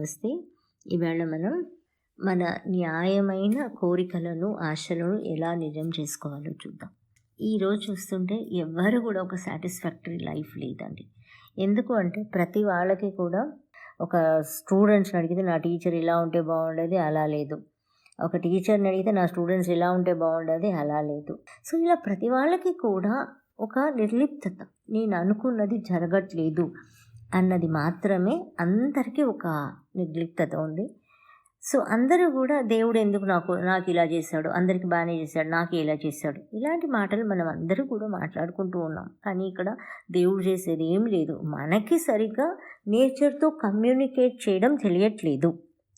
నమస్తే. ఈవేళ మనం మన న్యాయమైన కోరికలను, ఆశలను ఎలా నిజం చేసుకోవాలో చూద్దాం. ఈరోజు చూస్తుంటే ఎవ్వరు కూడా ఒక సాటిస్ఫాక్టరీ లైఫ్ లేదండి. ఎందుకు అంటే ప్రతి వాళ్ళకి కూడా ఒక స్టూడెంట్స్ని అడిగితే నా టీచర్ ఇలా ఉంటే బాగుండేది, అలా లేదు. ఒక టీచర్ని అడిగితే నా స్టూడెంట్స్ ఇలా ఉంటే బాగుండేది, అలా లేదు. సో ఇలా ప్రతి వాళ్ళకి కూడా ఒక నిర్లిప్తత, నేను అనుకున్నది జరగట్లేదు అన్నది మాత్రమే అందరికీ ఒక నిర్లిప్తత ఉంది. సో అందరూ కూడా దేవుడు ఎందుకు నాకు ఇలా చేశాడు, అందరికి బాగానే చేశాడు, నాకు ఇలా చేశాడు, ఇలాంటి మాటలు మనం అందరూ కూడా మాట్లాడుకుంటూ ఉన్నాం. కానీ ఇక్కడ దేవుడు చేసేది ఏం లేదు. మనకి సరిగ్గా నేచర్తో కమ్యూనికేట్ చేయడం తెలియట్లేదు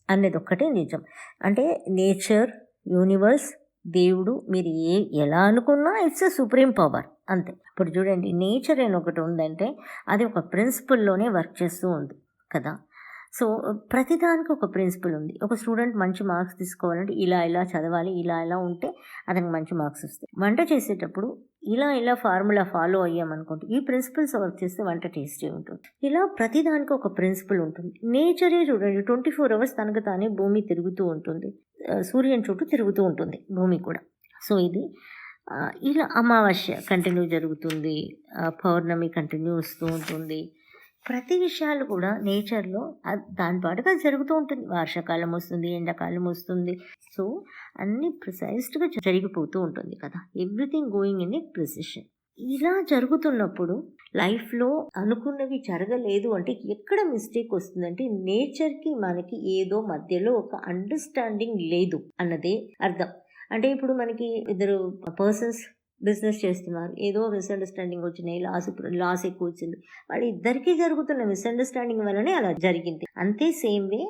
అనేది ఒక్కటే నిజం. అంటే నేచర్, యూనివర్స్, దేవుడు, మీరు ఎలా అనుకున్నా ఇట్స్ అ సుప్రీం పవర్ అంతే. ఇప్పుడు చూడండి, నేచర్ అని ఒకటి ఉందంటే అది ఒక ప్రిన్సిపల్లోనే వర్క్ చేస్తూ ఉంది కదా. సో ప్రతిదానికి ఒక ప్రిన్సిపల్ ఉంది. ఒక స్టూడెంట్ మంచి మార్క్స్ తీసుకోవాలంటే ఇలా చదవాలి, ఇలా ఉంటే అతనికి మంచి మార్క్స్ వస్తాయి. వంట చేసేటప్పుడు ఇలా ఫార్ములా ఫాలో అయ్యామనుకోండి, ఈ ప్రిన్సిపల్స్ వర్క్ చేస్తే వంట టేస్టీ ఉంటుంది. ఇలా ప్రతిదానికి ఒక ప్రిన్సిపల్ ఉంటుంది. నేచరే చూడండి, 24 hours తనకు తానే భూమి తిరుగుతూ ఉంటుంది, సూర్యుని చుట్టూ తిరుగుతూ ఉంటుంది భూమి కూడా. సో ఇది ఇలా అమావాస్య కంటిన్యూ జరుగుతుంది, పౌర్ణమి కంటిన్యూ వస్తూ ఉంటుంది. ప్రతి విషయాలు కూడా నేచర్లో దాని పాటుగా జరుగుతూ ఉంటుంది. వర్షాకాలం వస్తుంది, ఎండాకాలం వస్తుంది. సో అన్నీ ప్రిసైజ్డ్గా జరిగిపోతూ ఉంటుంది కదా. Everything going in a precision. ఇలా జరుగుతున్నప్పుడు లైఫ్లో అనుకున్నవి జరగలేదు అంటే ఎక్కడ మిస్టేక్ వస్తుందంటే నేచర్కి మనకి ఏదో మధ్యలో ఒక అండర్స్టాండింగ్ లేదు అన్నదే అర్థం. అంటే ఇప్పుడు మనకి ఇద్దరు పర్సన్స్ బిజినెస్ చేస్తున్నారు, ఏదో మిస్అండర్స్టాండింగ్ వచ్చినాయి, లాస్ ఎక్కువ వచ్చింది. వాళ్ళ ఇద్దరికీ జరుగుతున్న మిస్అండర్స్టాండింగ్ వల్లనే అలా జరిగింది. అంతే సేమ్ వే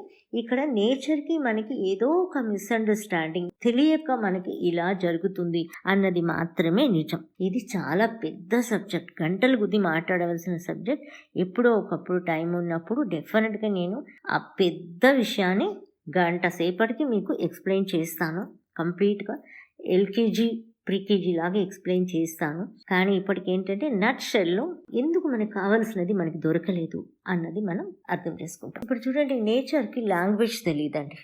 ఇక్కడ నేచర్కి మనకి ఏదో ఒక మిస్అండర్స్టాండింగ్ తెలియక మనకి ఇలా జరుగుతుంది అన్నది మాత్రమే నిజం. ఇది చాలా పెద్ద సబ్జెక్ట్, గంటలు గుద్ది మాట్లాడవలసిన సబ్జెక్ట్. ఎప్పుడో ఒకప్పుడు టైం ఉన్నప్పుడు డెఫినెట్గా నేను ఆ పెద్ద విషయాన్ని గంట సేపటికి మీకు ఎక్స్ప్లెయిన్ చేస్తాను. కంప్లీట్గా ఎల్కేజీ ప్రీకేజీ లాగా ఎక్స్ప్లెయిన్ చేస్తాను. కానీ ఇప్పటికి ఏంటంటే నట్ షెల్లో ఎందుకు మనకు కావాల్సినది మనకి దొరకలేదు అన్నది మనం అర్థం చేసుకుంటాం. ఇప్పుడు చూడండి, నేచర్కి లాంగ్వేజ్ తెలియదండి.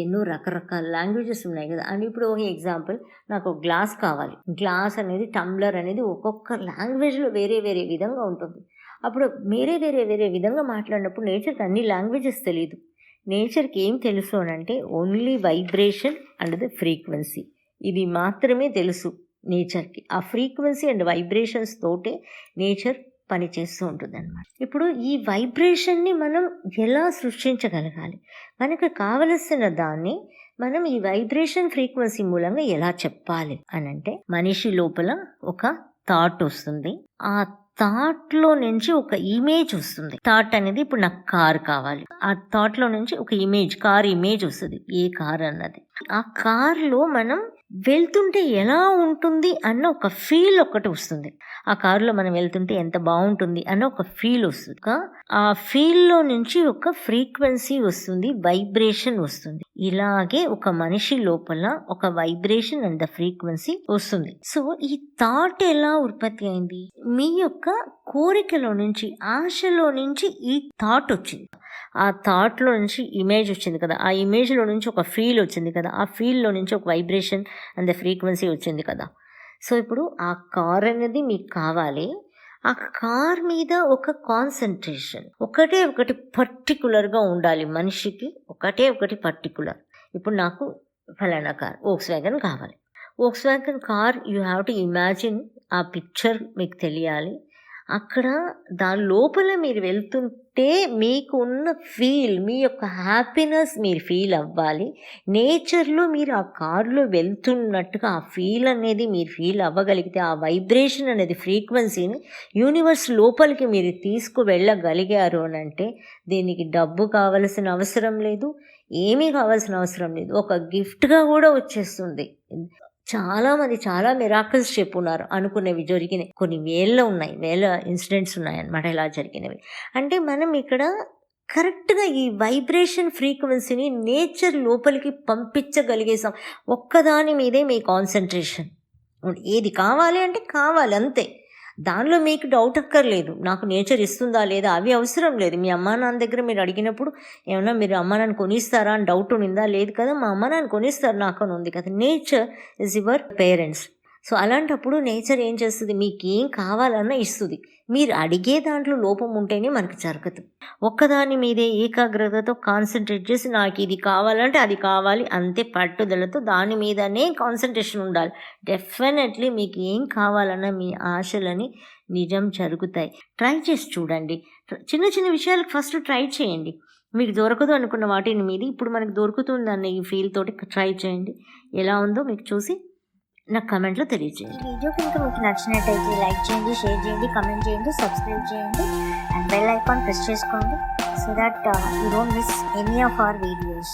ఎన్నో రకరకాల లాంగ్వేజెస్ ఉన్నాయి కదా. అండ్ ఇప్పుడు ఒక ఎగ్జాంపుల్, నాకు గ్లాస్ కావాలి. గ్లాస్ అనేది, టంబ్లర్ అనేది ఒక్కొక్క లాంగ్వేజ్లో వేరే వేరే విధంగా ఉంటుంది. అప్పుడు వేరే విధంగా మాట్లాడినప్పుడు నేచర్కి అన్ని లాంగ్వేజెస్ తెలియదు. నేచర్కి ఏం తెలుసు అని అంటే only vibration and the frequency, ఇది మాత్రమే తెలుసు నేచర్కి. ఆ ఫ్రీక్వెన్సీ అండ్ వైబ్రేషన్స్ తోటే నేచర్ పనిచేస్తూ ఉంటుంది అన్నమాట. ఇప్పుడు ఈ వైబ్రేషన్ని మనం ఎలా సృష్టించగలగాలి, మనకు కావలసిన దాన్ని మనం ఈ వైబ్రేషన్ ఫ్రీక్వెన్సీ మూలంగా ఎలా చెప్పాలి అని అంటే, మనిషి లోపల ఒక థాట్ వస్తుంది. ఆ థాట్లో నుంచి ఒక ఇమేజ్ వస్తుంది. థాట్ అనేది, ఇప్పుడు నాకు కార్ కావాలి, ఆ థాట్లో నుంచి ఒక ఇమేజ్, కార్ ఇమేజ్ వస్తుంది. ఏ కార్ అన్నది, ఆ కార్లో మనం వెళ్తుంటే ఎలా ఉంటుంది అన్న ఒక ఫీల్ ఒకటి వస్తుంది. ఆ కారులో మనం వెళ్తుంటే ఎంత బాగుంటుంది అన్న ఒక ఫీల్ వస్తుంది. ఆ ఫీల్లో నుంచి ఒక ఫ్రీక్వెన్సీ వస్తుంది, వైబ్రేషన్ వస్తుంది. ఇలాగే ఒక మనిషి లోపల ఒక వైబ్రేషన్ అండ్ ద ఫ్రీక్వెన్సీ వస్తుంది. సో ఈ థాట్ ఎలా ఉత్పత్తి అయింది? మీ యొక్క కోరికలో నుంచి, ఆశలో నుంచి ఈ థాట్ వచ్చింది. ఆ థాట్లో నుంచి ఇమేజ్ వచ్చింది కదా, ఆ ఇమేజ్లో నుంచి ఒక ఫీల్ వచ్చింది కదా, ఆ ఫీల్లో నుంచి ఒక వైబ్రేషన్ అండ్ ద ఫ్రీక్వెన్సీ వచ్చింది కదా. సో ఇప్పుడు ఆ కార్ అనేది మీకు కావాలి. ఆ కార్ మీద ఒక కాన్సన్ట్రేషన్ ఒకటి పర్టికులర్గా ఉండాలి మనిషికి. ఒకటి పర్టికులర్. ఇప్పుడు నాకు ఫలానా కార్, వోక్స్వ్యాగన్ కావాలి. Volkswagen car you have to imagine, ఆ పిక్చర్ మీకు తెలియాలి. అక్కడ దాని లోపల మీరు వెళ్తుంటే మీకు ఉన్న ఫీల్, మీ యొక్క హ్యాపీనెస్ మీరు ఫీల్ అవ్వాలి. నేచర్లో మీరు ఆ కారులో వెళ్తున్నట్టుగా ఆ ఫీల్ అనేది మీరు ఫీల్ అవ్వగలిగితే, ఆ వైబ్రేషన్ అనేది ఫ్రీక్వెన్సీని యూనివర్స్ లోపలికి మీరు తీసుకువెళ్ళగలిగారు అని అంటే, దీనికి డబ్బు కావలసిన అవసరం లేదు, ఏమీ కావాల్సిన అవసరం లేదు, ఒక గిఫ్ట్గా కూడా వచ్చేస్తుంది. చాలామంది చాలా మిరాకిల్స్ చెప్పున్నారు, అనుకునేవి జరిగినాయి. కొన్ని వేల ఇన్సిడెంట్స్ ఉన్నాయన్నమాట ఇలా జరిగినవి. అంటే మనం ఇక్కడ కరెక్ట్గా ఈ వైబ్రేషన్ ఫ్రీక్వెన్సీని నేచర్ లోపలికి పంపించగలిగేసాం. ఒక్కదాని మీదే మీ కాన్సన్ట్రేషన్. ఏది కావాలి అంటే కావాలి అంతే. దానిలో మీకు డౌట్ అక్కర్లేదు, నాకు నేచర్ ఇస్తుందా లేదా అవి అవసరం లేదు. మీ అమ్మా నాన్న దగ్గర మీరు అడిగినప్పుడు ఏమన్నా మీరు అమ్మా నాన్న కొనిస్తారా అని డౌట్ ఉందా? లేదు కదా, మా అమ్మా నాన్న కొనిస్తారు నాకు అని ఉంది కదా. Nature is your parents. So అలాంటప్పుడు నేచర్ ఏం చేస్తుంది, మీకు ఏం కావాలన్నా ఇస్తుంది. మీరు అడిగే దాంట్లో లోపం ఉంటేనే మనకు జరగదు. ఒక్కదాని మీదే ఏకాగ్రతతో కాన్సన్ట్రేట్ చేసి నాకు ఇది కావాలంటే అది కావాలి అంతే పట్టుదలతో దాని మీదనే కాన్సన్ట్రేషన్ ఉండాలి. డెఫినెట్లీ మీకు ఏం కావాలన్నా మీ ఆశలని నిజం జరుగుతాయి. ట్రై చేసి చూడండి. చిన్న చిన్న విషయాలకు ఫస్ట్ ట్రై చేయండి. మీకు దొరకదు అనుకున్న వాటిని మీద ఇప్పుడు మనకు దొరుకుతుందన్న ఈ ఫీల్ తోటి ట్రై చేయండి. ఎలా ఉందో మీకు చూసి నాకు కమెంట్లో తెలియజేయండి. ఈ వీడియో కనుక మీకు నచ్చినట్టయితే లైక్ చేయండి, షేర్ చేయండి, కమెంట్ చేయండి, సబ్స్క్రైబ్ చేయండి అండ్ బెల్ ఐకాన్ ప్రెస్ చేసుకోండి so that you don't miss any of our videos.